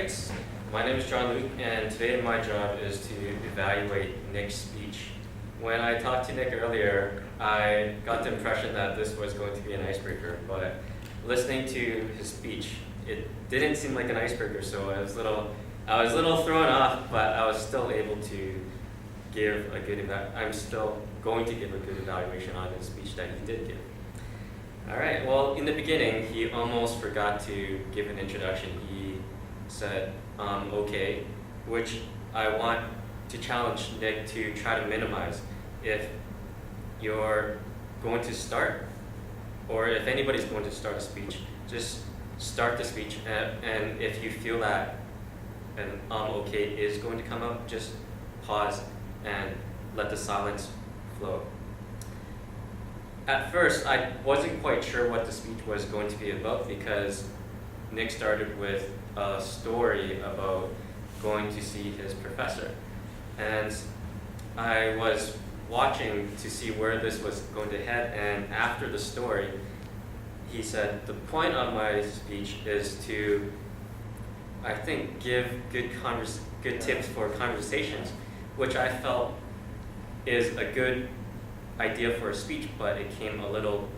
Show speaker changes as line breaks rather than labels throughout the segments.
Alright, my name is John Luke, and today my job is to evaluate Nick's speech. When I talked to Nick earlier, I got the impression that this was going to be an icebreaker, but listening to his speech, it didn't seem like an icebreaker, so I was a little thrown off, but I was still able to give a good I'm still going to give a good evaluation on his speech that he did give. Alright, well, in the beginning, he almost forgot to give an introduction. He said, okay, which I want to challenge Nick to try to minimize. If you're going to start, or if anybody's going to start a speech, just start the speech, and if you feel that an okay is going to come out, just pause and let the silence flow. At first, I wasn't quite sure what the speech was going to be about because Nick started with a story about going to see his professor. And I was watching to see where this was going to head, and after the story, he said, the point of my speech is to, I think, give good tips for conversations, which I felt is a good idea for a speech, but it came a little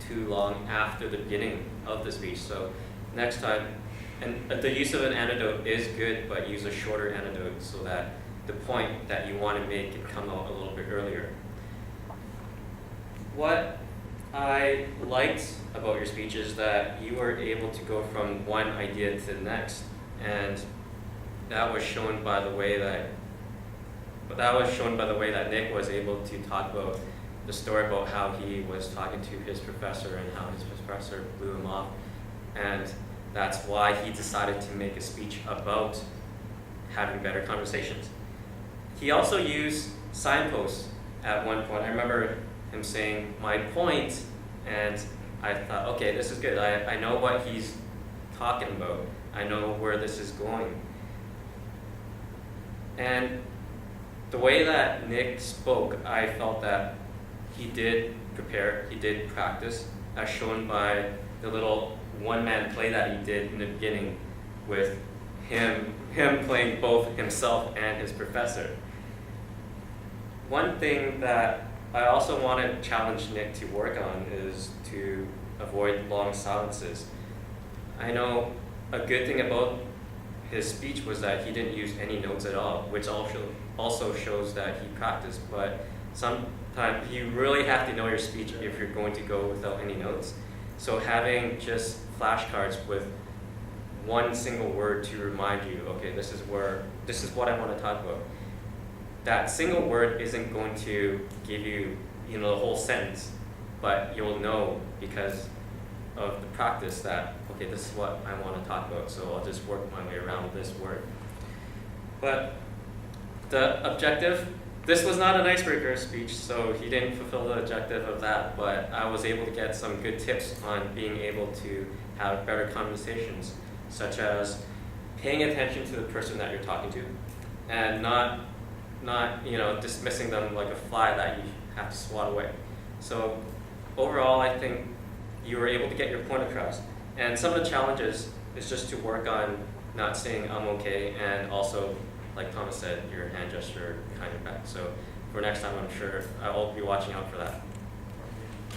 too long after the beginning of the speech. So next time, and the use of an anecdote is good, but use a shorter anecdote so that the point that you want to make can come out a little bit earlier. What I liked about your speech is that you were able to go from one idea to the next, and that was shown by the way that Nick was able to talk about the story about how he was talking to his professor and how his professor blew him off, and that's why he decided to make a speech about having better conversations. He also used signposts at one point. I remember him saying, my point, and I thought, okay, this is good. I know what he's talking about. I know where this is going. And the way that Nick spoke, I felt that he did prepare, he did practice, as shown by the little one-man play that he did in the beginning with him playing both himself and his professor. One thing that I also want to challenge Nick to work on is to avoid long silences. I know a good thing about his speech was that he didn't use any notes at all, which also shows that he practiced, but sometimes you really have to know your speech if you're going to go without any notes. So having just flashcards with one single word to remind you, okay, this is what I want to talk about. That single word isn't going to give you, the whole sentence, but you'll know because of the practice that, okay, this is what I want to talk about, so I'll just work my way around this word. But the objective, this was not an icebreaker speech, so he didn't fulfill the objective of that, but I was able to get some good tips on being able to have better conversations, such as paying attention to the person that you're talking to, and not dismissing them like a fly that you have to swat away. So overall, I think you were able to get your point across. And some of the challenges is just to work on not saying I'm okay, and also, like Thomas said, your hand gesture behind your back. So for next time, I'm sure I will be watching out for that.